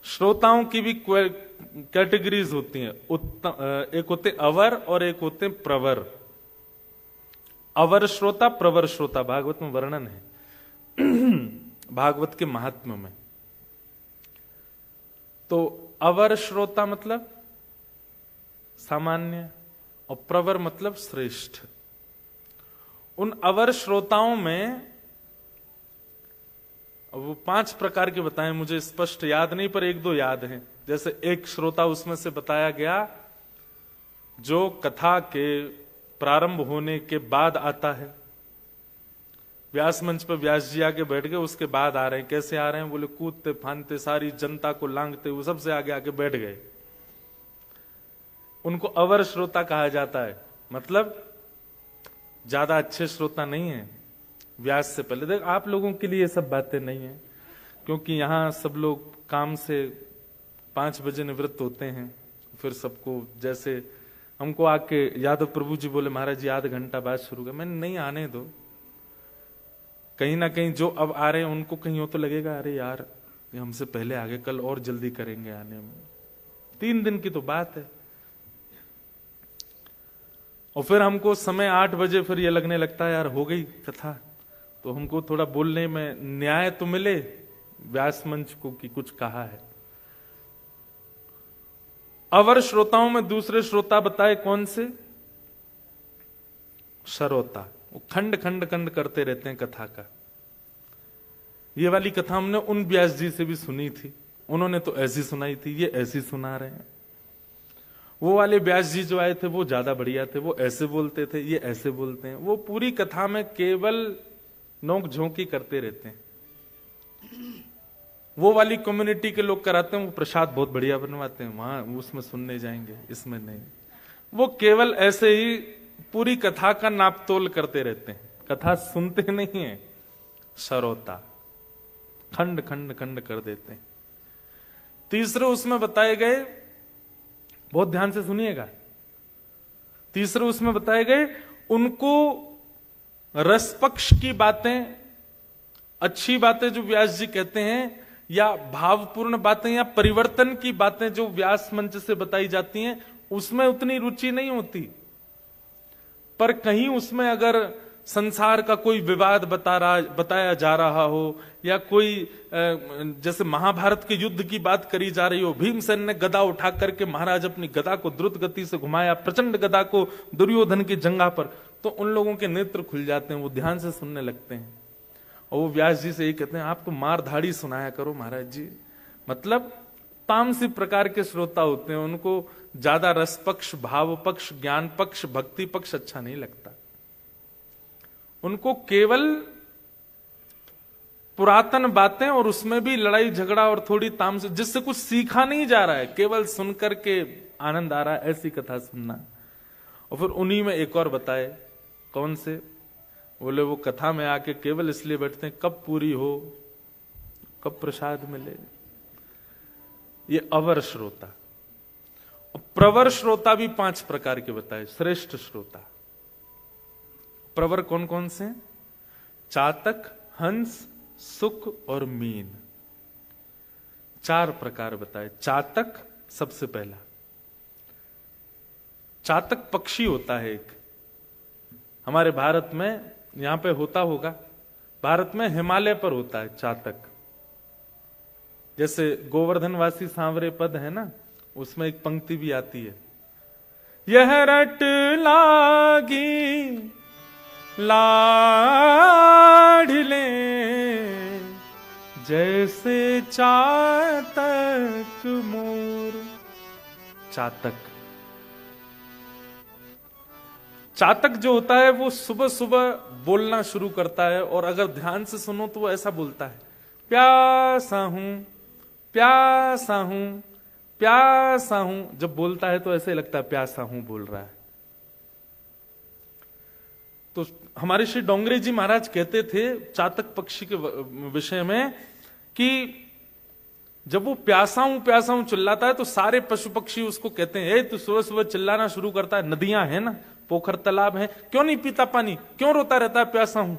श्रोताओं की भी कैटेगरीज होती हैं। एक होते अवर और एक होते प्रवर। अवर श्रोता, प्रवर श्रोता, भागवत में वर्णन है भागवत के महात्म्य में। तो अवर श्रोता मतलब सामान्य और प्रवर मतलब श्रेष्ठ। उन अवर श्रोताओं में वो 5 प्रकार के बताए, मुझे स्पष्ट याद नहीं पर 1-2 याद हैं। जैसे एक श्रोता उसमें से बताया गया जो कथा के प्रारंभ होने के बाद आता है। व्यास मंच पर व्यास जी आके बैठ गए, उसके बाद आ रहे हैं। कैसे आ रहे हैं? बोले कूदते फांदते, सारी जनता को लांघते, वो सबसे आगे आके बैठ गए। उनको अवर श्रोता कहा जाता है। मतलब ज्यादा अच्छे श्रोता नहीं है व्यास से पहले। देख, आप लोगों के लिए ये सब बातें नहीं है, क्योंकि यहां सब लोग काम से 5 बजे निवृत्त होते हैं। फिर सबको जैसे हमको आके यादव प्रभु जी बोले महाराज जी आधा घंटा बाद शुरू कर। मैंने नहीं, आने दो। कहीं ना कहीं जो अब आ रहे हैं उनको कहीं हो तो लगेगा अरे यार ये हमसे पहले आ गए, कल और जल्दी करेंगे आने में। 3 दिन की तो बात है। और फिर हमको समय 8 बजे फिर ये लगने लगता है यार हो गई कथा, तो हमको थोड़ा बोलने में न्याय तो मिले व्यास मंच को कि कुछ कहा है। अवर श्रोताओं में दूसरे श्रोता बताए कौन से? श्रोता। वो खंड खंड खंड करते रहते हैं कथा का। ये वाली कथा हमने उन व्यास जी से भी सुनी थी, उन्होंने तो ऐसी सुनाई थी, ये ऐसी सुना रहे हैं। वो वाले व्यास जी जो आए थे वो ज्यादा बढ़िया थे, वो ऐसे बोलते थे, ये ऐसे बोलते हैं। वो पूरी कथा में केवल नोक झोंकी करते रहते हैं। वो वाली कम्युनिटी के लोग कराते हैं, वो प्रसाद बहुत बढ़िया बनवाते हैं, वहां उसमें सुनने जाएंगे, इसमें नहीं। वो केवल ऐसे ही पूरी कथा का नापतोल करते रहते हैं, कथा सुनते नहीं है। श्रोता खंड खंड खंड कर देते हैं। तीसरे उसमें बताए गए, बहुत ध्यान से सुनिएगा, तीसरे उसमें बताए गए उनको रसपक्ष की बातें, अच्छी बातें जो व्यास जी कहते हैं, या भावपूर्ण बातें या परिवर्तन की बातें जो व्यास मंच से बताई जाती हैं, उसमें उतनी रुचि नहीं होती। पर कहीं उसमें अगर संसार का कोई विवाद बताया जा रहा हो, या कोई जैसे महाभारत के युद्ध की बात करी जा रही हो, भीमसेन ने गदा उठा करके महाराज अपनी गदा को द्रुत गति से घुमाया, प्रचंड गदा को दुर्योधन की जंगा पर, तो उन लोगों के नेत्र खुल जाते हैं, वो ध्यान से सुनने लगते हैं। और वो व्यास जी से यही कहते हैं आप तो मारधाड़ी सुनाया करो महाराज जी। मतलब तामसी प्रकार के श्रोता होते हैं, उनको ज्यादा रस पक्ष, भाव पक्ष, ज्ञान पक्ष, भक्ति पक्ष अच्छा नहीं लगता। उनको केवल पुरातन बातें, और उसमें भी लड़ाई झगड़ा और थोड़ी तामसी, जिससे कुछ सीखा नहीं जा रहा है, केवल सुनकर के आनंद आ रहा है, ऐसी कथा सुनना। और फिर उन्हीं में एक और बताए कौन से? बोले वो कथा में आके केवल इसलिए बैठते हैं कब पूरी हो, कब प्रसाद मिले। ये अवर श्रोता। प्रवर श्रोता भी 5 प्रकार के बताए, श्रेष्ठ श्रोता। प्रवर कौन कौन से? चातक, हंस, सुक और मीन। 4 प्रकार बताए। चातक सबसे पहला। चातक पक्षी होता है एक, हमारे भारत में यहां पे होता होगा, भारत में हिमालय पर होता है चातक। जैसे गोवर्धनवासी सांवरे पद है ना, उसमें एक पंक्ति भी आती है, यह रट लागी लाढ़ले जैसे चातक मोर। चातक, चातक जो होता है वो सुबह सुबह बोलना शुरू करता है, और अगर ध्यान से सुनो तो वो ऐसा बोलता है, प्यासा हूं, प्यासा हूं, प्यासा हूं। जब बोलता है तो ऐसे लगता है प्यासा हूं बोल रहा है। तो हमारे श्री डोंगरे जी महाराज कहते थे चातक पक्षी के विषय में कि जब वो प्यासा हूं चिल्लाता है तो सारे पशु पक्षी उसको कहते हैं, तू सुबह सुबह चिल्लाना शुरू करता है, नदियां हैं ना, पोखर तालाब है, क्यों नहीं पीता पानी, क्यों रोता रहता है प्यासा हूं?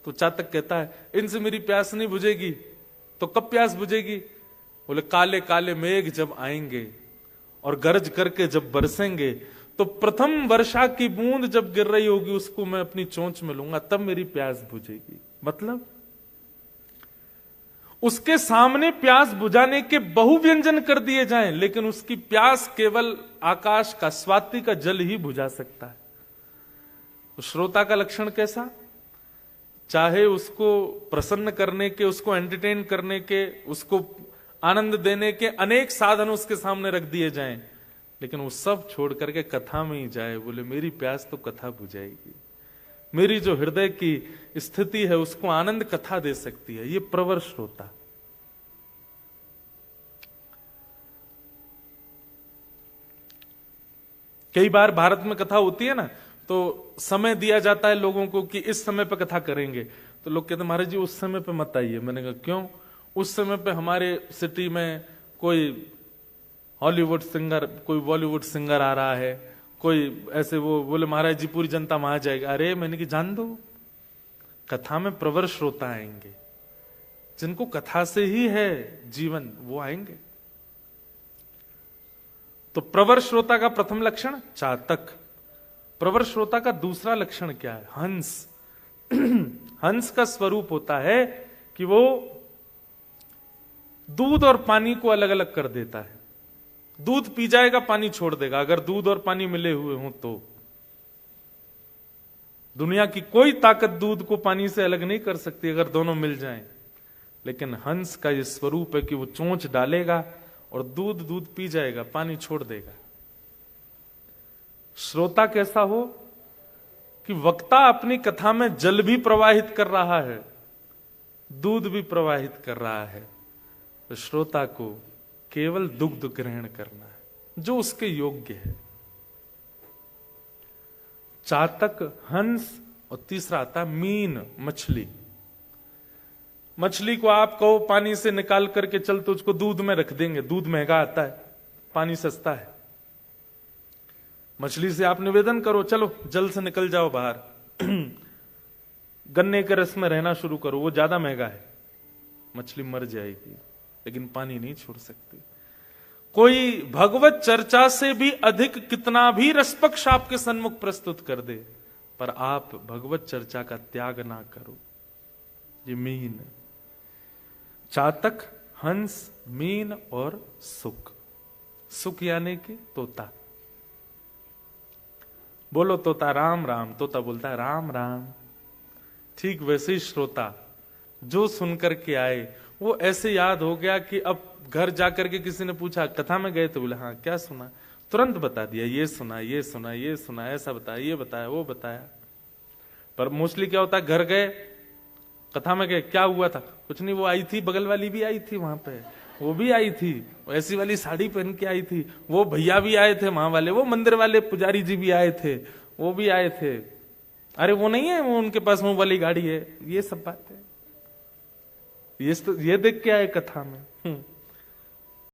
तो चातक कहता है इनसे मेरी प्यास नहीं बुझेगी, तो कब प्यास बुझेगी? बोले काले काले मेघ जब आएंगे और गरज करके जब बरसेंगे तो प्रथम वर्षा की बूंद जब गिर रही होगी उसको मैं अपनी चोंच में लूंगा, तब मेरी प्यास बुझेगी। मतलब उसके सामने प्यास बुझाने के बहुव्यंजन कर दिए जाएं, लेकिन उसकी प्यास केवल आकाश का स्वाति का जल ही बुझा सकता है। तो श्रोता का लक्षण कैसा? चाहे उसको प्रसन्न करने के, उसको एंटरटेन करने के, उसको आनंद देने के अनेक साधन उसके सामने रख दिए जाएं, लेकिन वो सब छोड़ करके कथा में ही जाए। बोले मेरी प्यास तो कथा बुझाएगी, मेरी जो हृदय की स्थिति है उसको आनंद कथा दे सकती है। ये प्रवर श्रोता। कई बार भारत में कथा होती है ना, तो समय दिया जाता है लोगों को कि इस समय पे कथा करेंगे, तो लोग कहते हैं महाराज जी उस समय पे मत आइए। मैंने कहा क्यों? उस समय पे हमारे सिटी में कोई हॉलीवुड सिंगर, कोई बॉलीवुड सिंगर आ रहा है, कोई ऐसे। वो बोले महाराज जी पूरी जनता वहां जाएगी। अरे मैंने कि जान दो, कथा में प्रवर श्रोता आएंगे, जिनको कथा से ही है जीवन, वो आएंगे। तो प्रवर श्रोता का प्रथम लक्षण चातक। प्रवर श्रोता का दूसरा लक्षण क्या है? हंस। हंस का स्वरूप होता है कि वो दूध और पानी को अलग अलग कर देता है। दूध पी जाएगा, पानी छोड़ देगा, अगर दूध और पानी मिले हुए हों तो। दुनिया की कोई ताकत दूध को पानी से अलग नहीं कर सकती अगर दोनों मिल जाएं। लेकिन हंस का ये स्वरूप है कि वो चोंच डालेगा और दूध पी जाएगा, पानी छोड़ देगा। श्रोता कैसा हो कि वक्ता अपनी कथा में जल भी प्रवाहित कर रहा है, दूध भी प्रवाहित कर रहा है। तो श्रोता को केवल दुग्ध ग्रहण करना है जो उसके योग्य है। चातक, हंस, और तीसरा आता मीन, मछली। मछली को आप कहो पानी से निकाल करके चल तो उसको दूध में रख देंगे, दूध महंगा आता है, पानी सस्ता है। मछली से आप निवेदन करो चलो जल से निकल जाओ बाहर, गन्ने के रस में रहना शुरू करो, वो ज्यादा महंगा है, मछली मर जाएगी, लेकिन पानी नहीं छोड़ सकती। कोई भगवत चर्चा से भी अधिक कितना भी रसपक्ष आपके सन्मुख प्रस्तुत कर दे, पर आप भगवत चर्चा का त्याग ना करो। ये मीन, चातक, हंस, मीन और सुक। सुक यानी कि तोता। बोलो तोता राम राम, तोता बोलता है राम राम। ठीक वैसे ही श्रोता जो सुनकर के आए वो ऐसे याद हो गया कि अब घर जाकर के किसी ने पूछा कथा में गए तो बोले हाँ क्या सुना, तुरंत बता दिया, ये सुना ये सुना ये सुना, ऐसा बताया, ये बताया, वो बताया। पर मोस्टली क्या होता है, घर गए कथा में गए, क्या हुआ था, कुछ नहीं, वो आई थी, बगल वाली भी आई थी वहां पे, वो भी आई थी, ऐसी वाली साड़ी पहन के आई थी, वो भैया भी आए थे वहां वाले, वो मंदिर वाले पुजारी जी भी आए थे, वो भी आए थे, अरे वो नहीं है, वो उनके पास वो वाली गाड़ी है। ये सब बातें ये देख के आए कथा में।